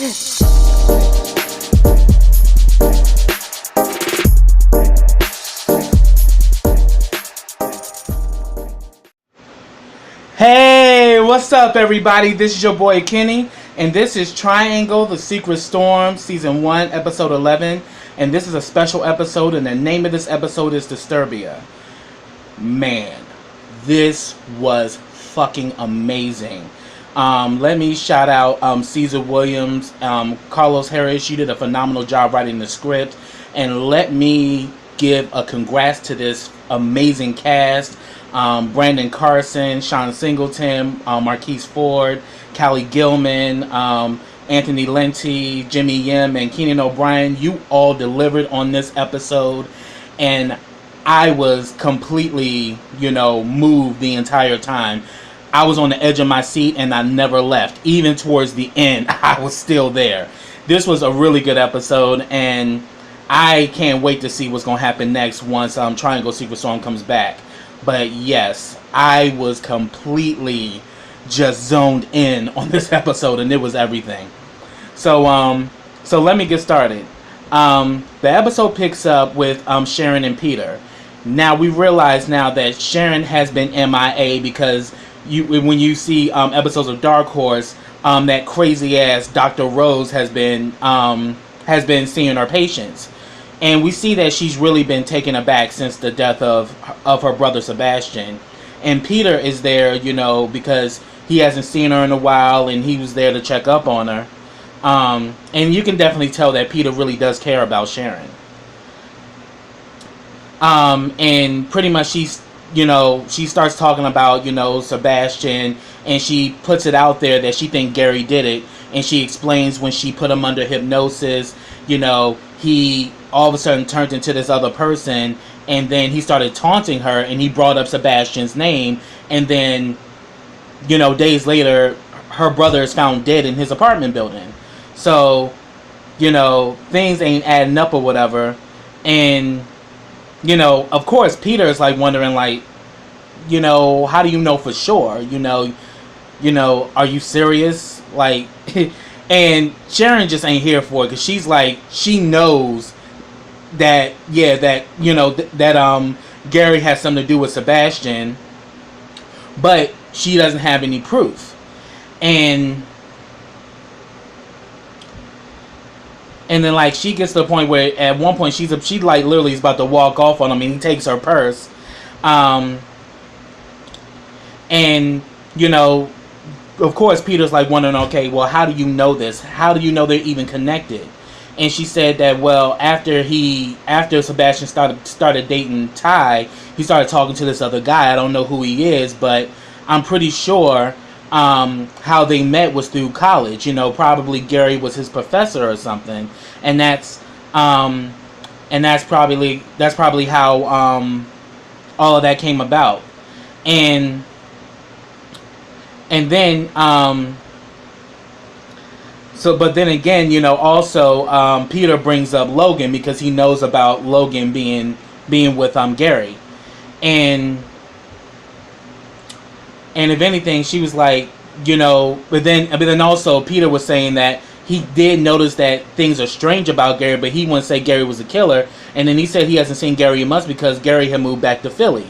Hey, what's up everybody? This is your boy Kenny, and this is Triangle The Secret Storm Season 1, Episode 11, and this is a special episode, and the name of this episode is Disturbia. Man, this was fucking amazing. Let me shout out Caesar Williams, Carlos Harris. You did a phenomenal job writing the script, and let me give a congrats to this amazing cast. Brandon Carson, Sean Singleton, Marquise Ford, Callie Gilman, Anthony Lenti, Jimmy Yim, and Keenan O'Brien. You all delivered on this episode, and I was completely, moved the entire time. I was on the edge of my seat, and I never left. Even towards the end, I was still there. This was a really good episode, and I can't wait to see what's going to happen next once Triangle Secret Storm comes back. But yes, I was completely just zoned in on this episode, and it was everything. So let me get started. The episode picks up with Sharon and Peter. Now we realize now that Sharon has been MIA because when you see episodes of Dark Horse, that crazy ass Dr. Rose has been seeing her patients. And we see that she's really been taken aback since the death of her brother Sebastian. And Peter is there, because he hasn't seen her in a while, and he was there to check up on her. And you can definitely tell that Peter really does care about Sharon. And pretty much she starts talking about, Sebastian, and she puts it out there that she thinks Gary did it. And she explains when she put him under hypnosis, he all of a sudden turned into this other person, and then he started taunting her, and he brought up Sebastian's name, and then, days later, her brother is found dead in his apartment building. So, things ain't adding up or whatever, and, of course, Peter is, wondering, how do you know for sure? Are you serious? And Sharon just ain't here for it, because she's she knows that Gary has something to do with Sebastian, but she doesn't have any proof. And then she gets to the point where at one point she literally is about to walk off on him, and he takes her purse, and of course Peter's wondering, okay, well, how do you know this? How do you know they're even connected? And she said that, well, after Sebastian started dating Ty, he started talking to this other guy. I don't know who he is, but I'm pretty sure how they met was through college. Probably Gary was his professor or something, and that's probably how all of that came about. And then but then again, also Peter brings up Logan because he knows about Logan being with Gary, and if anything, she was but then also Peter was saying that he did notice that things are strange about Gary, but he wouldn't say Gary was a killer. And then he said he hasn't seen Gary in months because Gary had moved back to Philly.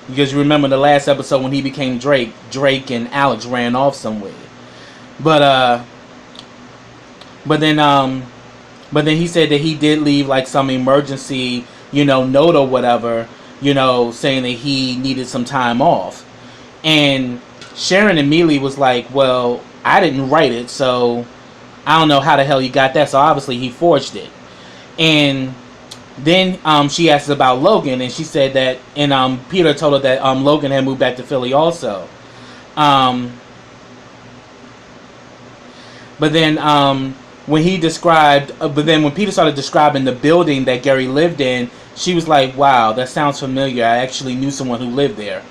Because you remember the last episode when he became Drake and Alex ran off somewhere. But then he said that he did leave some emergency, note or whatever, saying that he needed some time off. And Sharon immediately was like, well, I didn't write it, so I don't know how the hell he got that. So obviously he forged it. And then she asked about Logan, and she said that, and Peter told her that Logan had moved back to Philly also. But then when Peter started describing the building that Gary lived in, she was like, wow, that sounds familiar. I actually knew someone who lived there,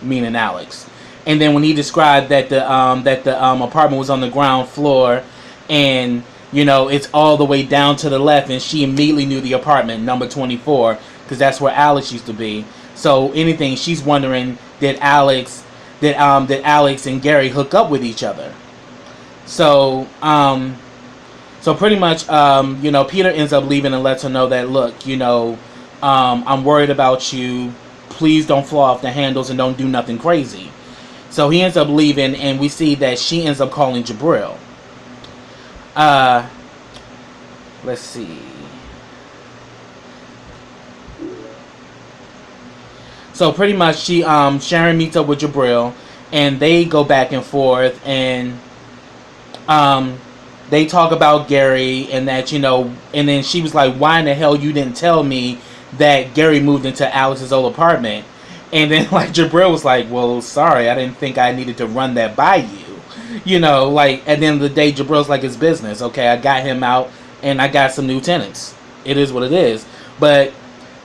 meaning Alex. And then when he described that the apartment was on the ground floor, and it's all the way down to the left, and she immediately knew the apartment, number 24, because that's where Alex used to be. So anything, she's wondering, did Alex and Gary hook up with each other? So So pretty much, Peter ends up leaving and lets her know that, look, I'm worried about you. Please don't fall off the handles and don't do nothing crazy. So he ends up leaving, and we see that she ends up calling Jabril. Let's see. So pretty much, Sharon meets up with Jabril, and they go back and forth, and they talk about Gary, and that, and then she was like, why in the hell you didn't tell me that Gary moved into Alex's old apartment? And then, like, Jabril was like, well, sorry, I didn't think I needed to run that by you. Like, at the end of the day, Jabril's like, it's business. Okay, I got him out, and I got some new tenants. It is what it is. But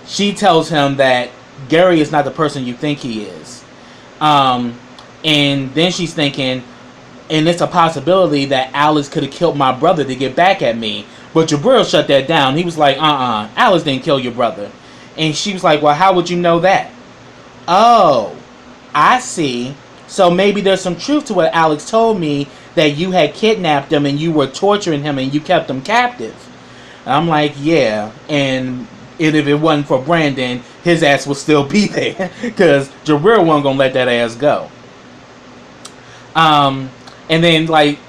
she tells him that Gary is not the person you think he is. And then she's thinking, and it's a possibility that Alex could have killed my brother to get back at me. But Jabril shut that down. He was like, Alex didn't kill your brother. And she was like, well, how would you know that? Oh, I see. So maybe there's some truth to what Alex told me, that you had kidnapped him and you were torturing him and you kept him captive. And I'm like, yeah. And if it wasn't for Brandon, his ass would still be there. Because Jabril wasn't going to let that ass go. And then, like,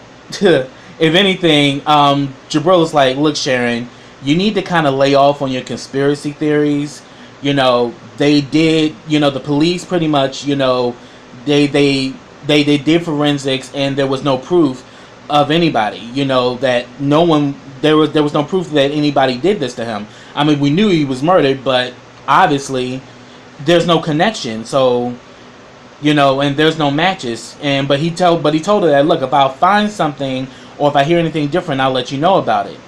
if anything, Jabril is like, look, Sharon, you need to kind of lay off on your conspiracy theories. They did, the police pretty much, they did forensics, and there was no proof of anybody, that no one, there was no proof that anybody did this to him. I mean, we knew he was murdered, but obviously there's no connection. So, and there's no matches. But he told her that, look, if I'll find something or if I hear anything different, I'll let you know about it.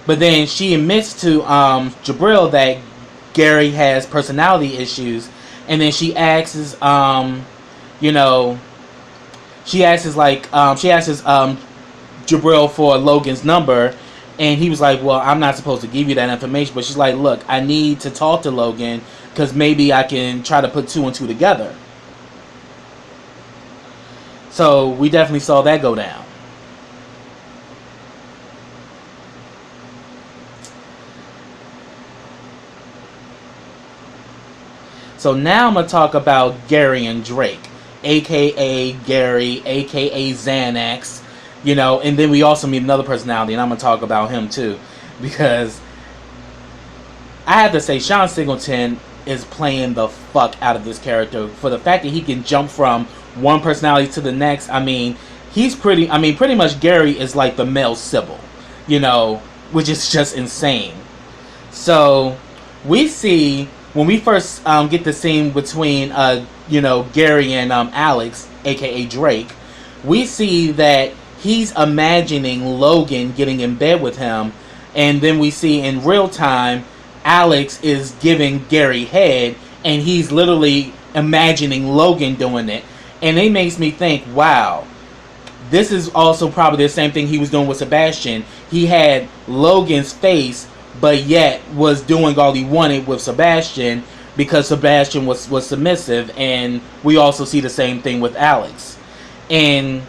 But then she admits to Jabril that Gary has personality issues, and then she asks, she asks Jabril for Logan's number, and he was like, well, I'm not supposed to give you that information. But she's like, look, I need to talk to Logan because maybe I can try to put two and two together. So we definitely saw that go down. So now I'm going to talk about Gary and Drake, a.k.a. Gary, a.k.a. Xanax, and then we also meet another personality, and I'm going to talk about him too, because I have to say Sean Singleton is playing the fuck out of this character. For the fact that he can jump from one personality to the next, pretty much Gary is like the male Sybil, which is just insane. So we see, when we first get the scene between, Gary and Alex, a.k.a. Drake, we see that he's imagining Logan getting in bed with him, and then we see in real time, Alex is giving Gary head, and he's literally imagining Logan doing it. And it makes me think, wow, this is also probably the same thing he was doing with Sebastian. He had Logan's face, but yet was doing all he wanted with Sebastian because Sebastian was submissive. And we also see the same thing with Alex. And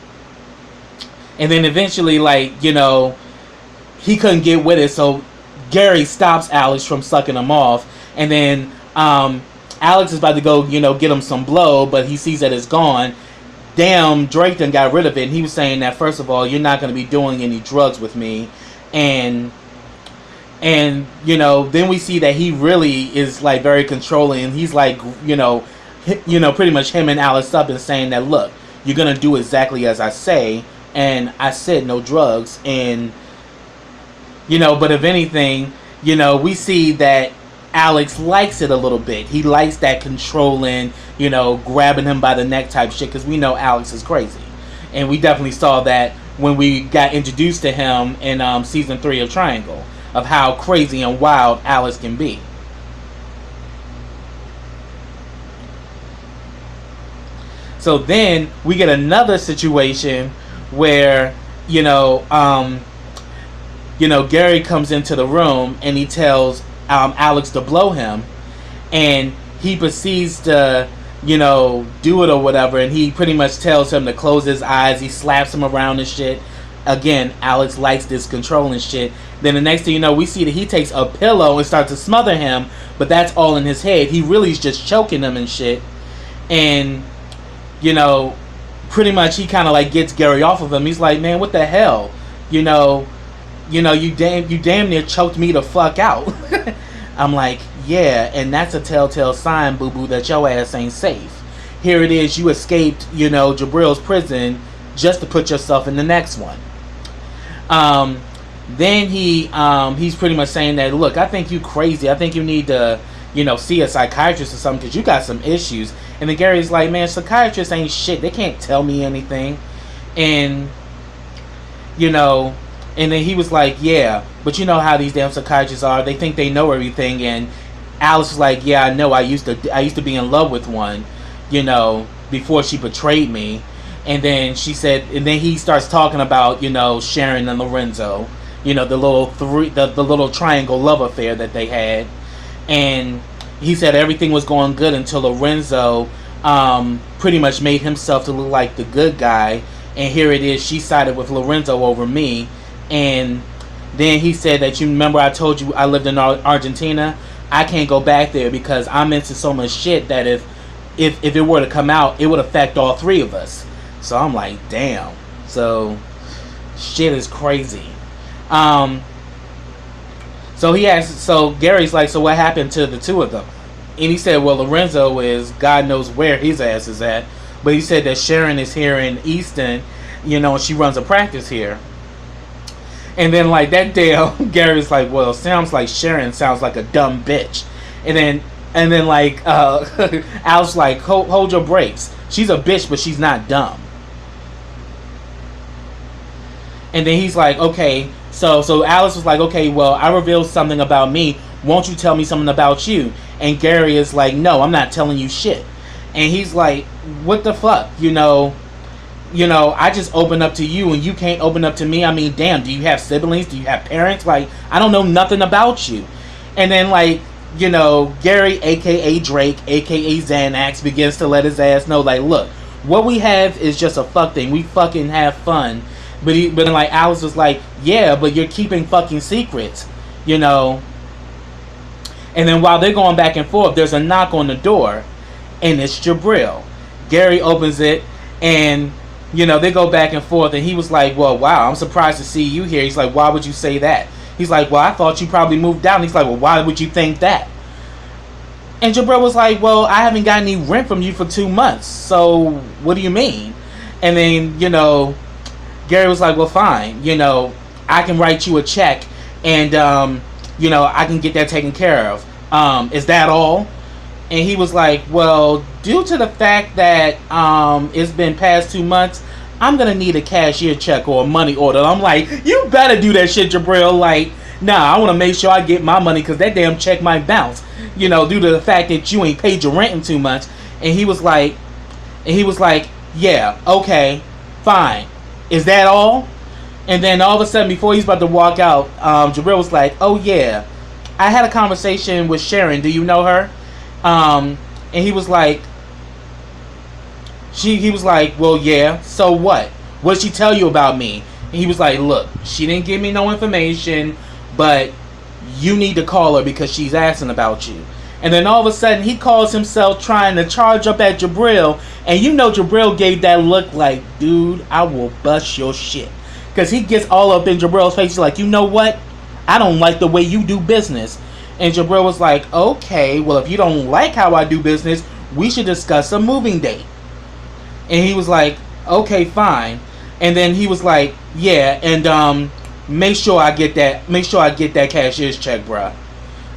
then eventually, he couldn't get with it, so Gary stops Alex from sucking him off. And then Alex is about to go, get him some blow, but he sees that it's gone. Damn, Drake done got rid of it. And he was saying that, first of all, you're not going to be doing any drugs with me. And then we see that he really is very controlling. He's pretty much him and Alice up and saying that, look, you're gonna do exactly as I say, and I said no drugs. And but if anything, we see that Alex likes it a little bit. He likes that controlling, grabbing him by the neck type shit, because we know Alex is crazy, and we definitely saw that when we got introduced to him in season 3 of Triangle, of how crazy and wild Alice can be. So then we get another situation where, Gary comes into the room and he tells Alex to blow him, and he proceeds to, do it or whatever, and he pretty much tells him to close his eyes. He slaps him around and shit. again, Alex likes this control and shit. Then the next thing you know, we see that he takes a pillow and starts to smother him, but that's all in his head. He really is just choking him and shit. And, you know, pretty much he kind of like gets Gary off of him. He's like, man, what the hell? You damn near choked me the fuck out. I'm like, yeah, and that's a telltale sign, boo-boo, that your ass ain't safe. Here it is, you escaped, Jabril's prison just to put yourself in the next one. Then he's pretty much saying that, look, I think you crazy. I think you need to, see a psychiatrist or something because you got some issues. And then Gary's like, man, psychiatrists ain't shit. They can't tell me anything. And, and then he was like, yeah, but you know how these damn psychiatrists are. They think they know everything. And Alice was like, yeah, I know. I used to be in love with one, before she betrayed me. And then she said, and then he starts talking about, Sharon and Lorenzo, the little triangle love affair that they had. And he said everything was going good until Lorenzo pretty much made himself to look like the good guy. And here it is, she sided with Lorenzo over me. And then he said that, you remember I told you I lived in Argentina? I can't go back there because I'm into so much shit that if it were to come out, it would affect all three of us. So I'm like, damn. So shit is crazy. So Gary's like, so what happened to the two of them? And he said, well, Lorenzo is, God knows where his ass is at. But he said that Sharon is here in Easton, and she runs a practice here. And then like that day, Gary's like, well, sounds like Sharon sounds like a dumb bitch. And then like Al's like, hold your brakes. She's a bitch, but she's not dumb. And then he's like, okay, so Alice was like, okay, well, I revealed something about me. Won't you tell me something about you? And Gary is like, no, I'm not telling you shit. And he's like, what the fuck? I just opened up to you and you can't open up to me. I mean, damn, do you have siblings? Do you have parents? Like, I don't know nothing about you. And then like, Gary, aka Drake, aka Xanax, begins to let his ass know, like, look, what we have is just a fuck thing. We fucking have fun. But then like Alice was like, yeah, but you're keeping fucking secrets, And then while they're going back and forth, there's a knock on the door, and it's Jabril. Gary opens it, and they go back and forth, and he was like, well, wow, I'm surprised to see you here. He's like, why would you say that? He's like, well, I thought you probably moved out. He's like, well, why would you think that? And Jabril was like, well, I haven't got any rent from you for 2 months, so what do you mean? And then, Gary was like, well, fine, I can write you a check, and, I can get that taken care of. Is that all? And he was like, well, due to the fact that it's been past 2 months, I'm going to need a cashier check or a money order. I'm like, you better do that shit, Jabril. Like, nah, I want to make sure I get my money because that damn check might bounce, due to the fact that you ain't paid your rent in 2 months. And he was like, yeah, okay, fine. Is that all? And then all of a sudden, before he's about to walk out, Jabril was like, oh yeah, I had a conversation with Sharon. Do you know her? And he was like, he was like, well, yeah, so what? What did she tell you about me? And he was like, look, she didn't give me no information, but you need to call her because she's asking about you. And then all of a sudden, he calls himself trying to charge up at Jabril. And Jabril gave that look like, dude, I will bust your shit. Because he gets all up in Jabril's face. He's like, you know what? I don't like the way you do business. And Jabril was like, okay, well, if you don't like how I do business, we should discuss a moving date. And he was like, okay, fine. And then he was like, yeah, and make sure I get that cashier's check, bruh.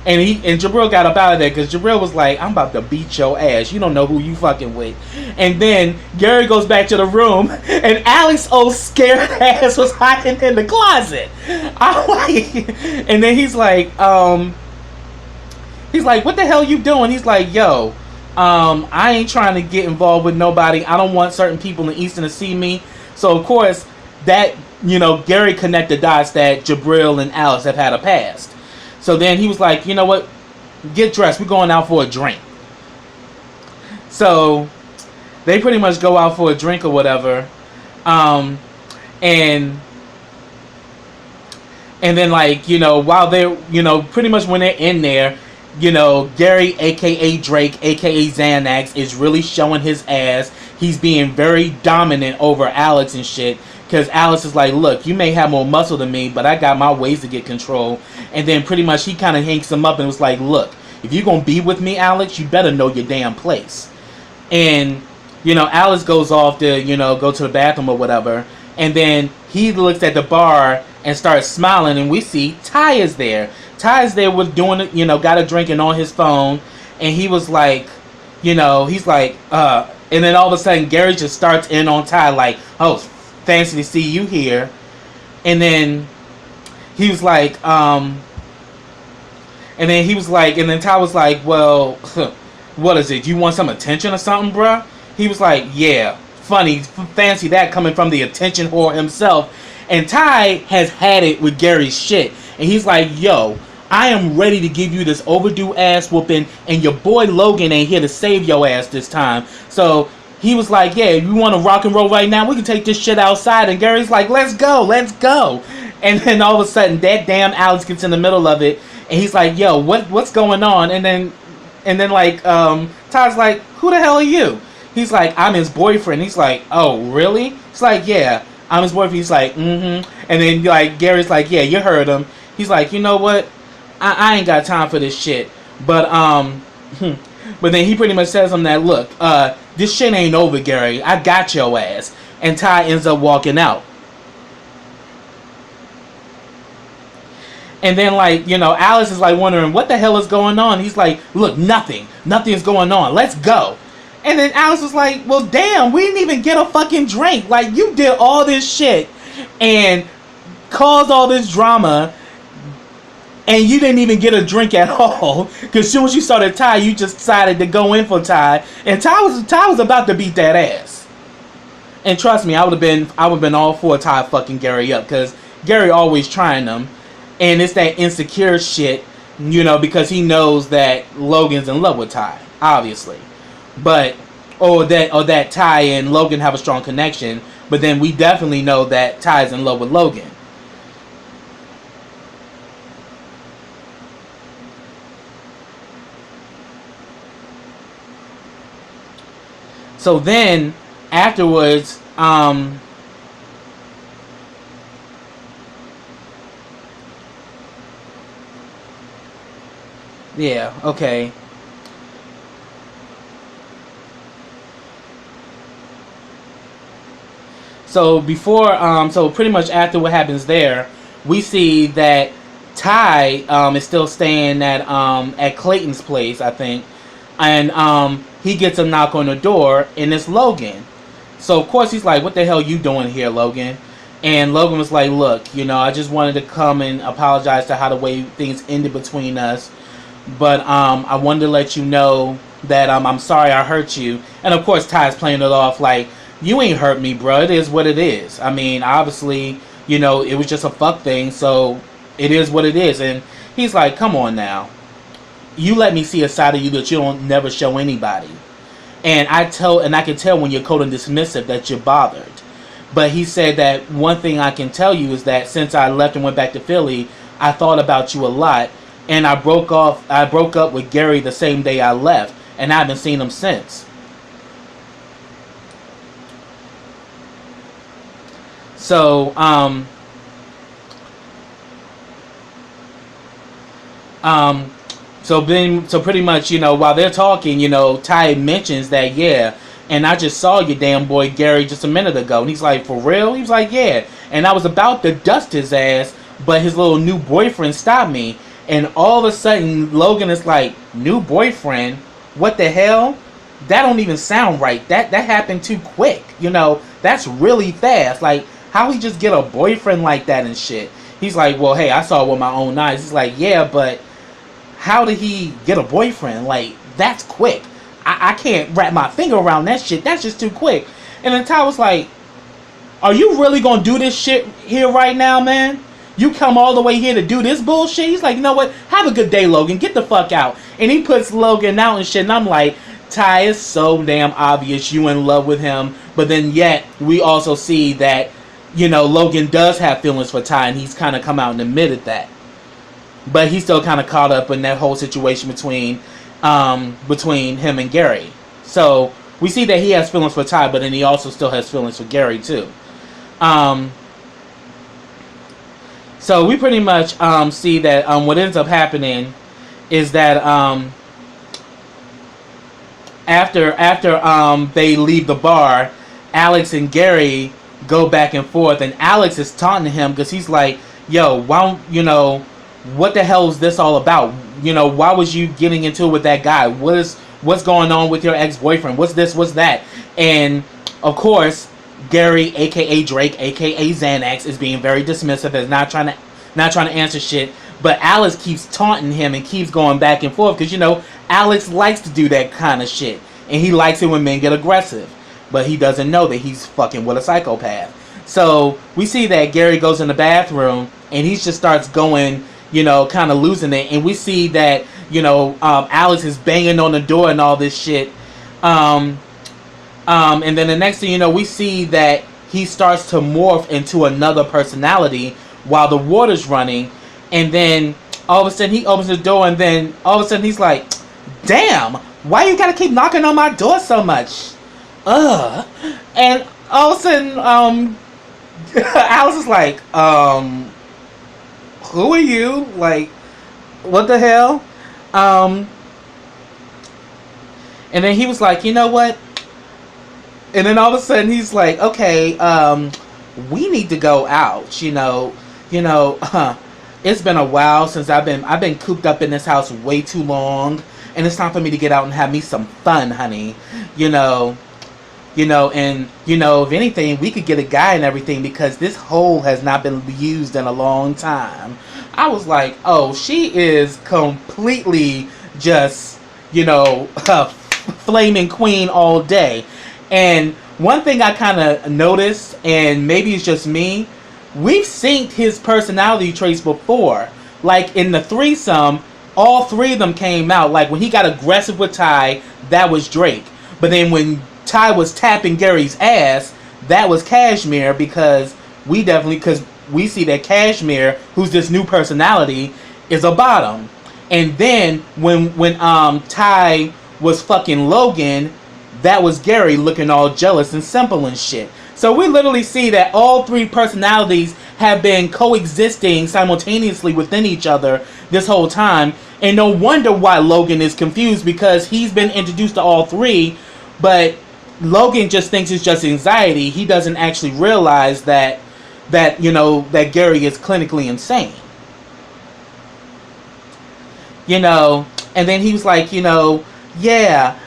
And Jabril got up out of there because Jabril was like, I'm about to beat your ass. You don't know who you fucking with. And then Gary goes back to the room, and Alex, old scared ass, was hiding in the closet. I'm like, and then he's like, what the hell you doing? He's like, yo, I ain't trying to get involved with nobody. I don't want certain people in Easton to see me. So, of course, that, Gary connected dots that Jabril and Alex have had a past. So then he was like, you know what? Get dressed. We're going out for a drink. So they pretty much go out for a drink or whatever. And And then, like, while they're, pretty much when they're in there, Gary, aka Drake, aka Xanax, is really showing his ass. He's being very dominant over Alex and shit. Because Alex is like, look, you may have more muscle than me, but I got my ways to get control. And then pretty much he kind of hanks him up and was like, look, if you're going to be with me, Alex, you better know your damn place. And, Alex goes off to, go to the bathroom or whatever. And then he looks at the bar and starts smiling, and we see Ty is there. Ty is there with doing it, got a drinking on his phone. And he was like, he's like, and then all of a sudden Gary just starts in on Ty like, oh, fancy to see you here. And then he was like, and then Ty was like, well, what is it? You want some attention or something, bruh? He was like, yeah, funny, fancy that coming from the attention whore himself. And Ty has had it with Gary's shit. And he's like, yo, I am ready to give you this overdue ass whooping, and your boy Logan ain't here to save your ass this time. So he was like, yeah, you want to rock and roll right now? We can take this shit outside. And Gary's like, let's go. And then all of a sudden, that damn Alex gets in the middle of it. And he's like, yo, what's going on? And then like, Ty's like, who the hell are you? He's like, I'm his boyfriend. He's like, oh, really? He's like, yeah, I'm his boyfriend. He's like, mm-hmm. And then like Gary's like, yeah, you heard him. He's like, you know what? I ain't got time for this shit. But then he pretty much says him that, look, this shit ain't over, Gary. I got your ass. And Ty ends up walking out. And then, like, Alice is like wondering what the hell is going on. He's like, look, nothing is going on. Let's go. And then Alice was like, well, damn, we didn't even get a fucking drink. Like, you did all this shit and caused all this drama, and you didn't even get a drink at all. Because as soon as you started Ty, you just decided to go in for Ty. And Ty was about to beat that ass. And trust me, I would have been all for Ty fucking Gary up. Because Gary always trying them. And it's that insecure shit, because he knows that Logan's in love with Ty, obviously. But, or that Ty and Logan have a strong connection. But then we definitely know that Ty's in love with Logan. So then, afterwards, yeah, okay. So so pretty much after what happens there, we see that Ty is still staying at Clayton's place, I think, and he gets a knock on the door, and it's Logan. So of course he's like, "What the hell you doing here, Logan?" And Logan was like, "Look, I just wanted to come and apologize to how the way things ended between us, but I wanted to let you know that I'm sorry I hurt you." And of course Ty's playing it off like, you ain't hurt me, bro. It is what it is. I mean, obviously, it was just a fuck thing, so it is what it is. And he's like, come on now. You let me see a side of you that you don't never show anybody. And I can tell when you're cold and dismissive that you're bothered. But he said that one thing I can tell you is that since I left and went back to Philly, I thought about you a lot. And I broke up with Gary the same day I left. And I haven't seen him since. So, so pretty much, while they're talking, Ty mentions that, yeah, and I just saw your damn boy Gary just a minute ago. And he's like, for real? He's like, yeah. And I was about to dust his ass, but his little new boyfriend stopped me. And all of a sudden, Logan is like, new boyfriend? What the hell? That don't even sound right. That happened too quick. That's really fast. Like, how he just get a boyfriend like that and shit? He's like, well, hey, I saw it with my own eyes. He's like, yeah, but how did he get a boyfriend? Like, that's quick. I can't wrap my finger around that shit. That's just too quick. And then Ty was like, are you really gonna do this shit here right now, man? You come all the way here to do this bullshit? He's like, you know what? Have a good day, Logan. Get the fuck out. And he puts Logan out and shit. And I'm like, Ty, is so damn obvious you in love with him. But then yet, we also see that Logan does have feelings for Ty, and he's kind of come out and admitted that. But he's still kind of caught up in that whole situation between him and Gary. So we see that he has feelings for Ty, but then he also still has feelings for Gary too. So we pretty much see that what ends up happening is that after they leave the bar, Alex and Gary go back and forth, and Alex is taunting him because he's like, yo, why, what the hell is this all about? Why was you getting into it with that guy? What's going on with your ex-boyfriend? What's this? What's that? And of course, Gary, aka Drake, aka Xanax, is being very dismissive, is not trying to answer shit. But Alex keeps taunting him and keeps going back and forth because Alex likes to do that kind of shit, and he likes it when men get aggressive. But he doesn't know that he's fucking with a psychopath. So we see that Gary goes in the bathroom and he just starts going, kind of losing it. And we see that, Alex is banging on the door and all this shit. And then the next thing we see that he starts to morph into another personality while the water's running. And then all of a sudden he opens the door, and then all of a sudden he's like, damn, why you gotta keep knocking on my door so much? And all of a sudden, Alice is like, who are you? Like, what the hell? And then he was like, you know what? And then all of a sudden he's like, okay, we need to go out. It's been a while since I've been cooped up in this house way too long, and it's time for me to get out and have me some fun, honey. If anything, we could get a guy and everything because this hole has not been used in a long time. I was like, oh, she is completely just, flaming queen all day. And one thing I kind of noticed, and maybe it's just me, we've seen his personality traits before. Like in the threesome, all three of them came out. Like when he got aggressive with Ty, that was Drake. But then when Ty was tapping Gary's ass, that was Cashmere, because we see that Cashmere, who's this new personality, is a bottom. And then when Ty was fucking Logan, that was Gary looking all jealous and simple and shit. So we literally see that all three personalities have been coexisting simultaneously within each other this whole time. And no wonder why Logan is confused, because he's been introduced to all three, but Logan just thinks it's just anxiety. He doesn't actually realize that Gary is clinically insane. And then he was like, yeah,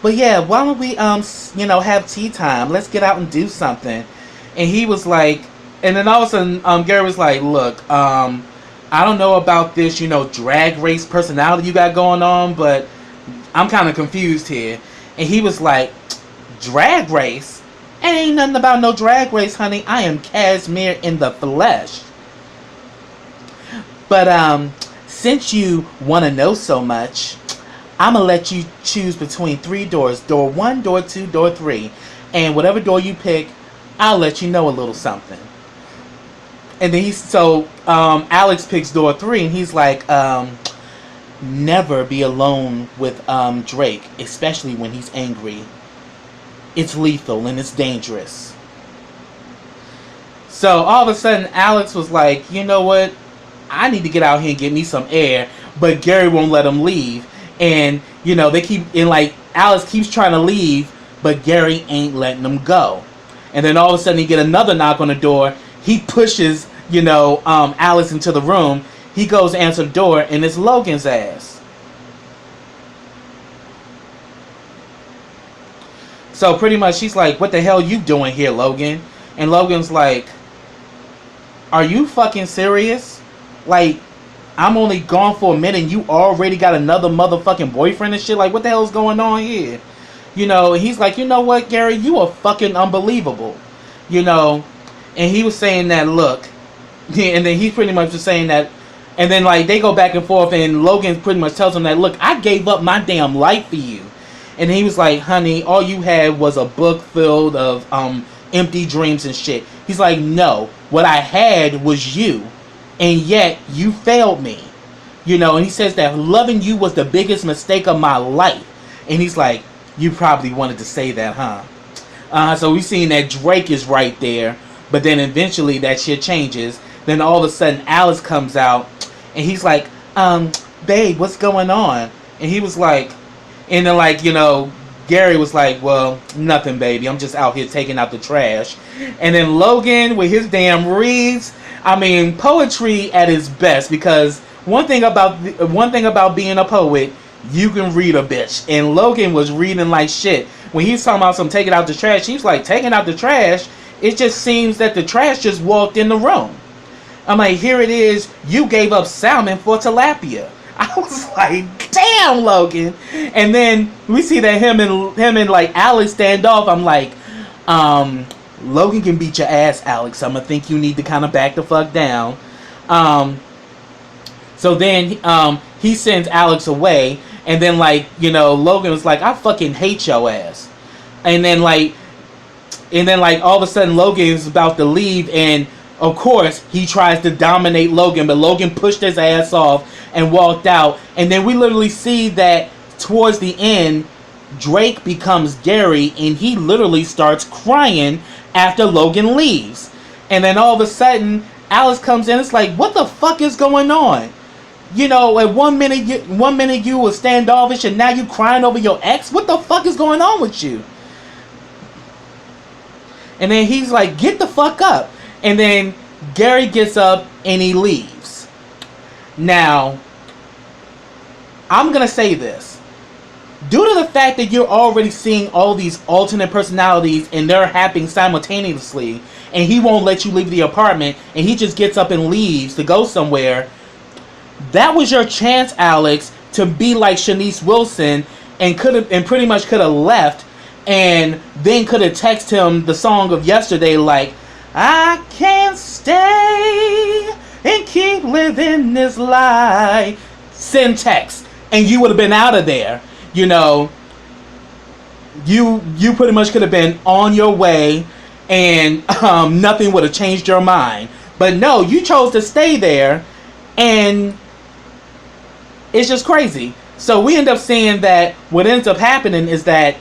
but yeah, why don't we, have tea time? Let's get out and do something. And he was like, and then all of a sudden, Gary was like, look, I don't know about this, drag race personality you got going on, but I'm kind of confused here. And he was like, drag race? Ain't nothing about no drag race, honey. I am Cashmere in the flesh. But, since you want to know so much, I'm going to let you choose between 3 doors. Door 1, door 2, door 3. And whatever door you pick, I'll let you know a little something. And then Alex picks door 3, and he's like, never be alone with Drake, especially when he's angry. It's lethal and it's dangerous. So all of a sudden, Alex was like, you know what? I need to get out here and get me some air. But Gary won't let him leave. And, Alex keeps trying to leave, but Gary ain't letting him go. And then all of a sudden, he get another knock on the door. He pushes, Alex into the room. He goes to answer the door, and it's Logan's ass. So pretty much she's like, what the hell you doing here, Logan? And Logan's like, are you fucking serious? Like, I'm only gone for a minute and you already got another motherfucking boyfriend and shit? Like, what the hell's going on here? And he's like, you know what, Gary? You are fucking unbelievable. And he was saying that, look. And then he's pretty much just saying that. And then, they go back and forth, and Logan pretty much tells him that, look, I gave up my damn life for you. And he was like, honey, all you had was a book filled of empty dreams and shit. He's like, no, what I had was you, and yet you failed me. And he says that loving you was the biggest mistake of my life. And he's like, you probably wanted to say that, huh? So we've seen that Drake is right there, but then eventually that shit changes. Then all of a sudden Alex comes out, and he's like, babe, what's going on? And he was like, and then Gary was like, well, nothing, baby. I'm just out here taking out the trash. And then Logan with his damn reads. I mean, poetry at its best, because one thing about being a poet, you can read a bitch. And Logan was reading like shit. When he's talking about some taking out the trash, he's like, taking out the trash? It just seems that the trash just walked in the room. I'm like, here it is. You gave up salmon for tilapia. I was like, damn, Logan. And then we see that him and like Alex stand off. I'm like, Logan can beat your ass, Alex. I'm gonna think you need to kind of back the fuck down. So then he sends Alex away, and then Logan was like, I fucking hate your ass. And then all of a sudden Logan is about to leave, and of course he tries to dominate Logan, but Logan pushed his ass off and walked out. And then we literally see that towards the end, Drake becomes Gary, and he literally starts crying after Logan leaves. And then all of a sudden Alex comes in. It's like, what the fuck is going on? At one minute you were standoffish, and now you crying over your ex. What the fuck is going on with you? And then he's like, get the fuck up. And then Gary gets up and he leaves. Now, I'm going to say this. Due to the fact that you're already seeing all these alternate personalities and they're happening simultaneously, and he won't let you leave the apartment, and he just gets up and leaves to go somewhere, that was your chance, Alex, to be like Shanice Wilson and pretty much could have left, and then could have texted him the song of yesterday, like, I can't stay and keep living this lie. Send text, and you would have been out of there. You pretty much could have been on your way, and nothing would have changed your mind. But no, you chose to stay there, and it's just crazy. So we end up seeing that what ends up happening is that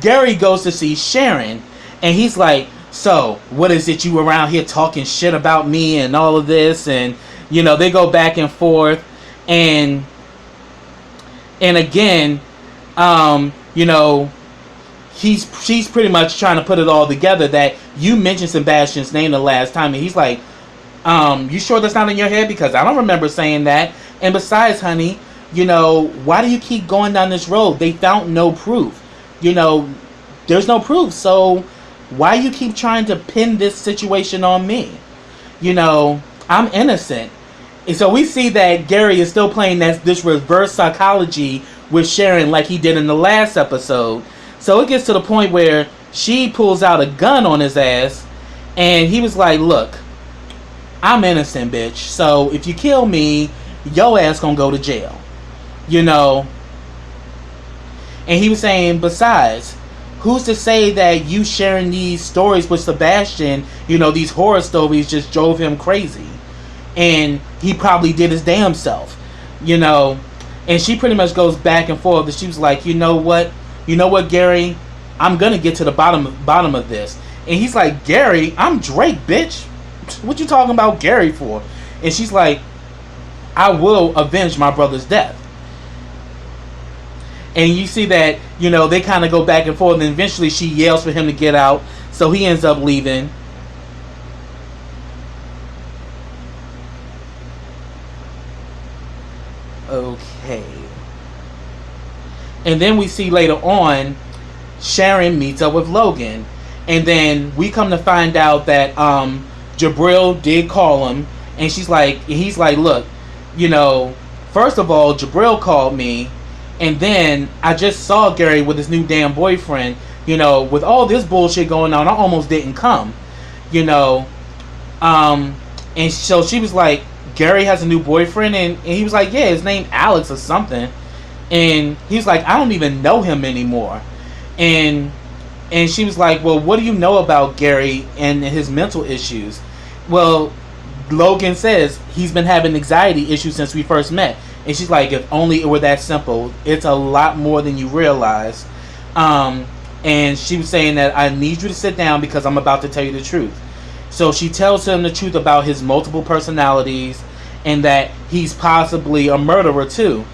Gary goes to see Sharon, and he's like, so what is it you around here talking shit about me and all of this? And they go back and forth, and again, she's pretty much trying to put it all together that you mentioned Sebastian's name the last time, and he's like, you sure that's not in your head? Because I don't remember saying that. And besides, honey, why do you keep going down this road? They found no proof. There's no proof. So why you keep trying to pin this situation on me? I'm innocent. And so we see that Gary is still playing this reverse psychology with Sharon like he did in the last episode. So it gets to the point where she pulls out a gun on his ass, and he was like, look, I'm innocent, bitch. So if you kill me, your ass gonna go to jail. And he was saying, besides, who's to say that you sharing these stories with Sebastian, these horror stories just drove him crazy? And he probably did his damn self. And she pretty much goes back and forth. And she was like, you know what, Gary? I'm gonna get to the bottom of this. And he's like, Gary, I'm Drake, bitch. What you talking about Gary for? And she's like, I will avenge my brother's death. And you see that, they kind of go back and forth, and eventually she yells for him to get out. So he ends up leaving. Okay. And then we see later on, Sharon meets up with Logan. And then we come to find out that Jabril did call him. And he's like, look, first of all, Jabril called me. And then I just saw Gary with his new damn boyfriend. With all this bullshit going on, I almost didn't come. And so she was like, Gary has a new boyfriend? And he was like, yeah, his name Alex or something. And he's like, I don't even know him anymore. And And she was like, well, what do you know about Gary and his mental issues? Well, Logan says he's been having anxiety issues since we first met. And she's like, if only it were that simple. It's a lot more than you realize. And she was saying that I need you to sit down because I'm about to tell you the truth. So she tells him the truth about his multiple personalities and that he's possibly a murderer too.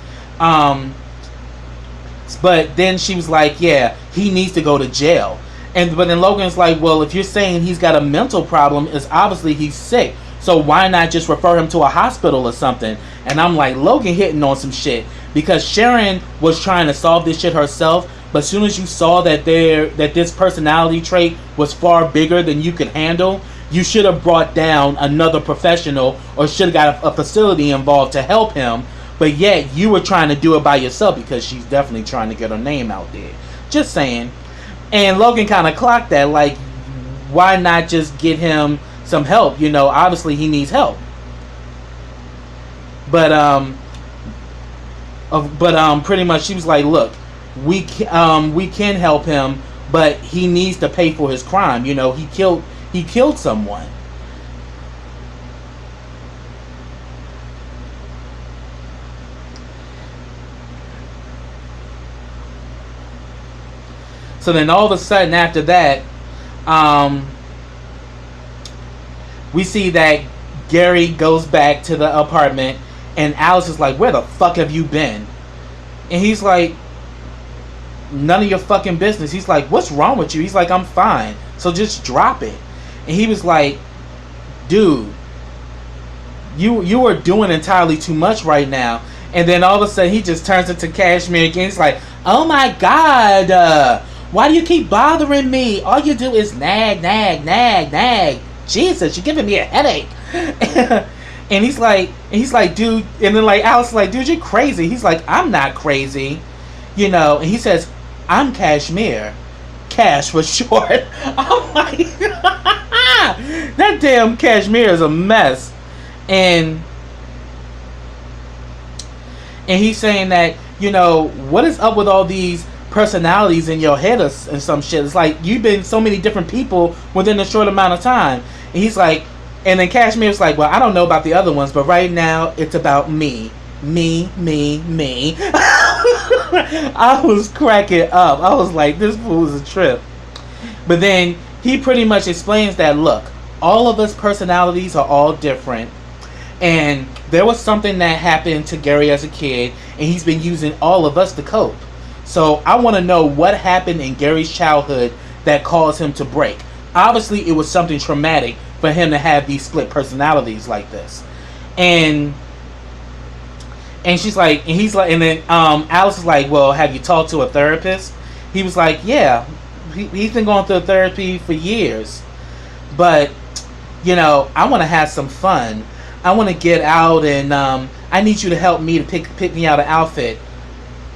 But then she was like, yeah, he needs to go to jail. But then Logan's like, well, if you're saying he's got a mental problem, it's obviously he's sick. So why not just refer him to a hospital or something? And I'm like, Logan hitting on some shit. Because Sharon was trying to solve this shit herself. But as soon as you saw that this personality trait was far bigger than you could handle, you should have brought down another professional or should have got a facility involved to help him. But yet you were trying to do it by yourself because she's definitely trying to get her name out there. Just saying. And Logan kind of clocked that. Like, why not just get him some help? You know, obviously he needs help. But pretty much she was like, look, we can help him, but he needs to pay for his crime. You know, he killed someone. So then all of a sudden after that, we see that Gary goes back to the apartment and Alice is like, where the fuck have you been? And he's like, none of your fucking business. He's like, what's wrong with you? He's like, I'm fine. So just drop it. And he was like, dude, you are doing entirely too much right now. And then all of a sudden he just turns into Cashmere again. He's like, oh my God, why do you keep bothering me? All you do is nag, nag, nag, nag. Jesus, you're giving me a headache. and he's like, dude. And then like Alice is like, dude, you're crazy. He's like, I'm not crazy, you know. And he says, I'm Cashmere, Cash for short. I'm like, that damn Cashmere is a mess. And he's saying that, you know, what is up with all these personalities in your head and some shit? It's like you've been so many different people within a short amount of time. And he's like, and then Cashmere's like, well, I don't know about the other ones, but right now it's about me. Me. I was cracking up. I was like, this fool's a trip. But then he pretty much explains that, look, all of us personalities are all different. And there was something that happened to Gary as a kid, and he's been using all of us to cope. So I want to know what happened in Gary's childhood that caused him to break. Obviously, it was something traumatic for him to have these split personalities like this. And she's like, and he's like, and then Alice is like, well, have you talked to a therapist? He was like, yeah, he's been going through therapy for years. But, you know, I want to have some fun. I want to get out, and I need you to help me to pick me out an outfit.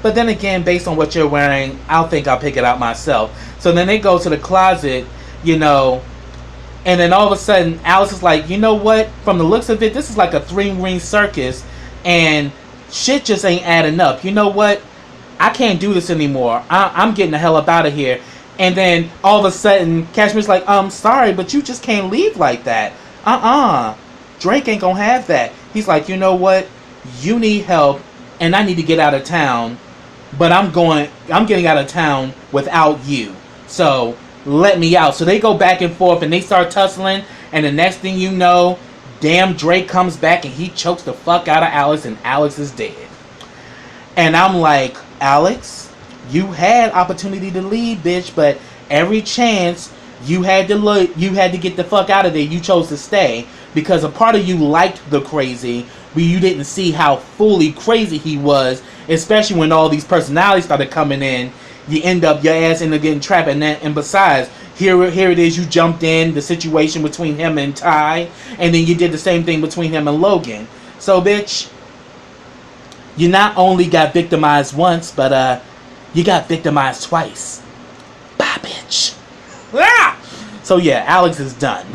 But then again, based on what you're wearing, I'll pick it out myself. So then they go to the closet, you know, and then all of a sudden, Alice is like, you know what? From the looks of it, this is like a three-ring circus, and shit just ain't adding up. You know what? I can't do this anymore. I'm getting the hell up out of here. And then all of a sudden, Cashmere's like, sorry, but you just can't leave like that. Drake ain't gonna have that. He's like, you know what? You need help, and I need to get out of town. But I'm getting out of town without you. So let me out. So they go back and forth and they start tussling. And the next thing you know, damn Drake comes back and he chokes the fuck out of Alex, and Alex is dead. And I'm like, Alex, you had opportunity to leave, bitch, but every chance you had to get the fuck out of there, you chose to stay. Because a part of you liked the crazy, but you didn't see how fully crazy he was. Especially when all these personalities started coming in, your ass ended up getting trapped. And besides, here it is, you jumped in the situation between him and Ty, and then you did the same thing between him and Logan. So, bitch, you not only got victimized once, but you got victimized twice. Bye, bitch. Ah! So yeah, Alex is done.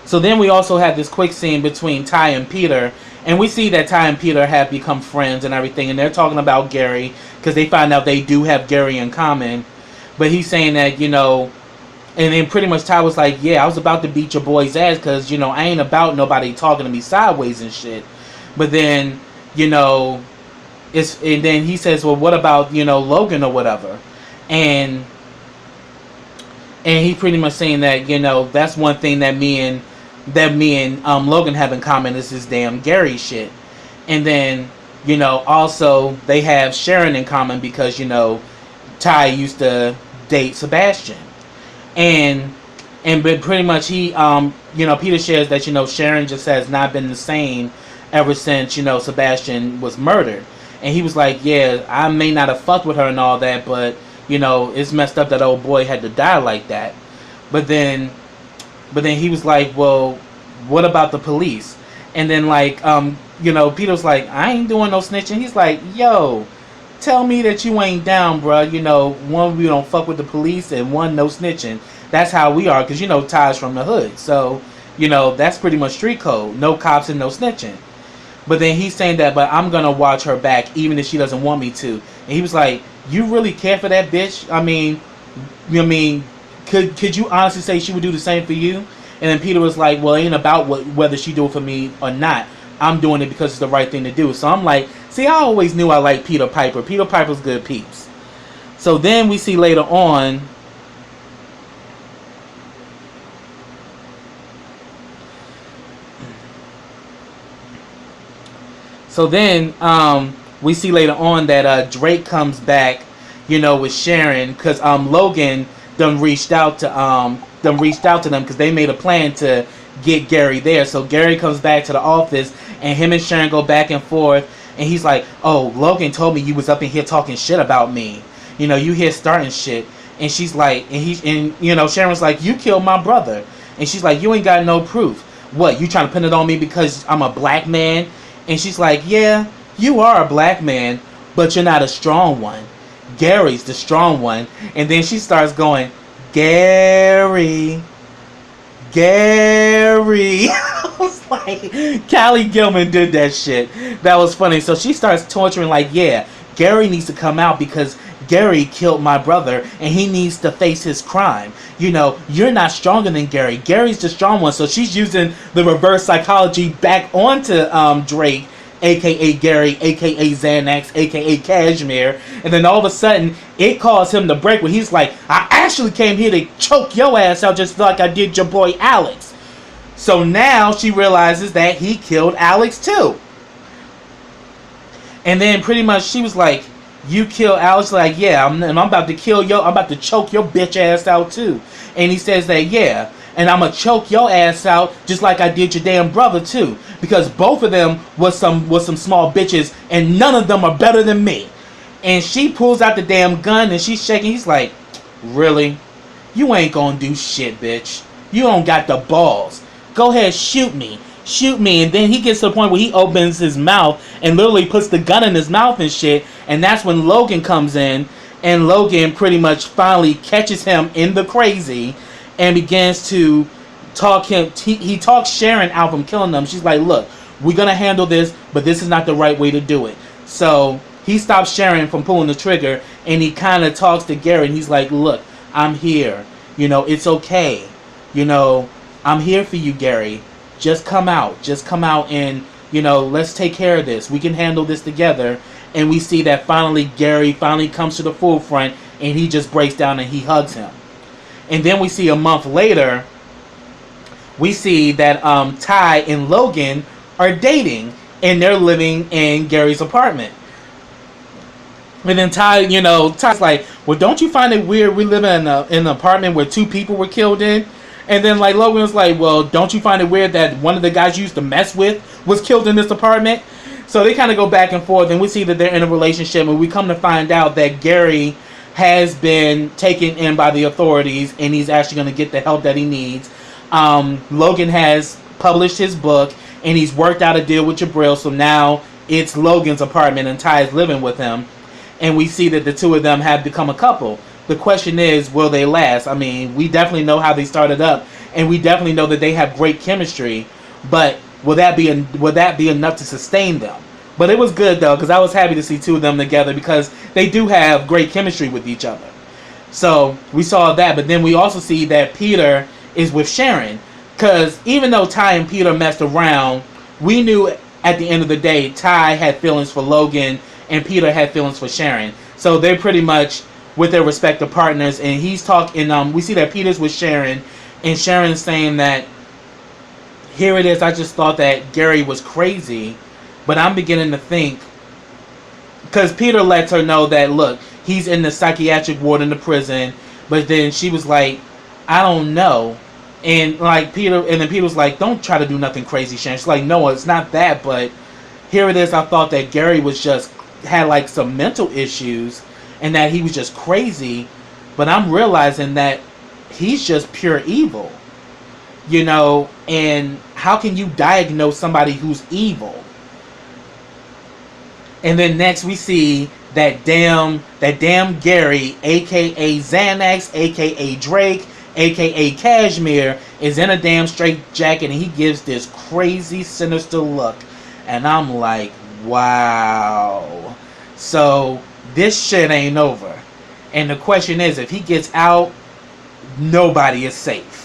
So then we also had this quick scene between Ty and Peter, and we see that Ty and Peter have become friends and everything, and they're talking about Gary because they find out they do have Gary in common. But he's saying that, you know, and then pretty much Ty was like, yeah, I was about to beat your boy's ass because, you know, I ain't about nobody talking to me sideways and shit. But then, you know, and then he says, well, what about, you know, Logan or whatever? And he pretty much saying that, you know, that's one thing that me and Logan have in common is this damn Gary shit. And then, you know, also they have Sharon in common because, you know, Ty used to date Sebastian. But pretty much he, you know, Peter shares that, you know, Sharon just has not been the same ever since, you know, Sebastian was murdered. And he was like, yeah, I may not have fucked with her and all that, but, you know, it's messed up that old boy had to die like that. But then he was like, well, what about the police? And then, like, you know, Peter's like, I ain't doing no snitching. He's like, yo, tell me that you ain't down, bruh. You know, one, we don't fuck with the police, and one, no snitching. That's how we are, because, you know, Ty's from the hood. So, you know, that's pretty much street code. No cops and no snitching. But then he's saying that, but I'm going to watch her back, even if she doesn't want me to. And he was like, you really care for that bitch? I mean, could you honestly say she would do the same for you? And then Peter was like, well, it ain't about whether she do it for me or not. I'm doing it because it's the right thing to do. So I'm like, see, I always knew I liked Peter Piper. Peter Piper's good peeps. So then we see later on, we see later on that Drake comes back, you know, with Sharon, because Logan done reached out to them because they made a plan to get Gary there. So Gary comes back to the office, and him and Sharon go back and forth, and he's like, oh, Logan told me you was up in here talking shit about me. You know, you here starting shit. And she's like, and you know, Sharon's like, you killed my brother. And she's like, you ain't got no proof. What, you trying to pin it on me because I'm a black man? And she's like, yeah, you are a black man, but you're not a strong one. Gary's the strong one. And then she starts going, Gary. I was like, Callie Gilman did that shit. That was funny. So she starts torturing, like, yeah, Gary needs to come out because Gary killed my brother and he needs to face his crime. You know, you're not stronger than Gary. Gary's the strong one. So she's using the reverse psychology back onto Drake, aka Gary, aka Xanax, aka Cashmere. And then all of a sudden it caused him to break when he's like, I actually came here to choke your ass out just like I did your boy Alex. So now she realizes that he killed Alex too. And then pretty much she was like, you killed Alex? Like, yeah, I'm about to I'm about to choke your bitch ass out too. And he says that, yeah, and I'm gonna choke your ass out just like I did your damn brother too. Because both of them was some small bitches, and none of them are better than me. And she pulls out the damn gun and she's shaking. He's like, really? You ain't gonna do shit, bitch. You don't got the balls. Go ahead, shoot me. Shoot me. And then he gets to the point where he opens his mouth and literally puts the gun in his mouth and shit. And that's when Logan comes in. And Logan pretty much finally catches him in the crazy and begins to talk him. He talks Sharon out from killing them. She's like, look, we're going to handle this, but this is not the right way to do it. So he stops Sharon from pulling the trigger, and he kind of talks to Gary, and he's like, look, I'm here. You know, it's okay. You know, I'm here for you, Gary. Just come out. Just come out and, you know, let's take care of this. We can handle this together. And we see that finally Gary finally comes to the forefront, and he just breaks down and he hugs him. And then we see a month later, we see that Ty and Logan are dating, and they're living in Gary's apartment. And then Ty's like, well, don't you find it weird we live in an apartment where 2 people were killed in? And then like Logan was like, well, don't you find it weird that one of the guys you used to mess with was killed in this apartment? So they kind of go back and forth, and we see that they're in a relationship, and we come to find out that Gary has been taken in by the authorities, and he's actually going to get the help that he needs. Logan has published his book, and he's worked out a deal with Jabril, so now it's Logan's apartment, and Ty is living with him. And we see that the two of them have become a couple. The question is, will they last? I mean, we definitely know how they started up, and we definitely know that they have great chemistry. But will that be enough to sustain them? But it was good though, because I was happy to see two of them together because they do have great chemistry with each other. So we saw that, but then we also see that Peter is with Sharon, because even though Ty and Peter messed around, we knew at the end of the day Ty had feelings for Logan and Peter had feelings for Sharon. So they're pretty much with their respective partners, and he's talking. We see that Peter's with Sharon, and Sharon's saying that, here it is, I just thought that Gary was crazy, but I'm beginning to think, because Peter lets her know that, look, he's in the psychiatric ward in the prison, but then she was like, I don't know. And like then Peter was like, don't try to do nothing crazy, Sharon. She's like, no, it's not that, but here it is, I thought that Gary had like some mental issues and that he was just crazy, but I'm realizing that he's just pure evil. You know, and how can you diagnose somebody who's evil? And then next we see that damn Gary, aka Xanax, aka Drake, aka Cashmere, is in a damn straight jacket, and he gives this crazy sinister look, and I'm like, wow. So this shit ain't over, and the question is, if he gets out, nobody is safe.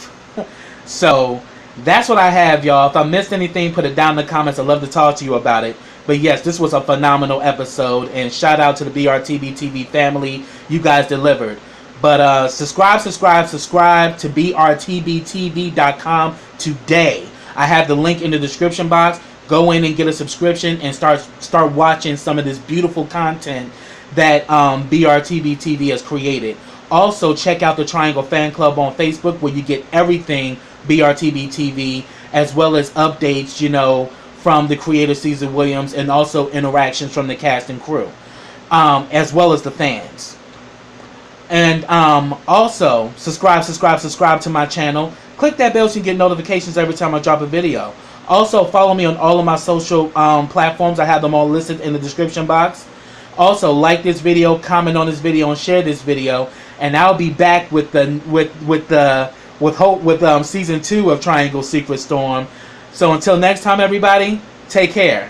So that's what I have, y'all. If I missed anything, put it down in the comments. I'd love to talk to you about it. But yes, this was a phenomenal episode, and shout out to the BRTB TV family. You guys delivered. But subscribe to brtbtv.com today. I have the link in the description box. Go in and get a subscription and start watching some of this beautiful content that BRTB TV has created. Also, check out the Triangle Fan Club on Facebook, where you get everything BRTB TV, as well as updates, you know, from the creator Caesar Williams, and also interactions from the cast and crew, as well as the fans. And also, subscribe to my channel. Click that bell so you get notifications every time I drop a video. Also, follow me on all of my social platforms. I have them all listed in the description box. Also, like this video, comment on this video, and share this video. And I'll be back with season 2 of Triangle Secret Storm. So until next time, everybody, take care.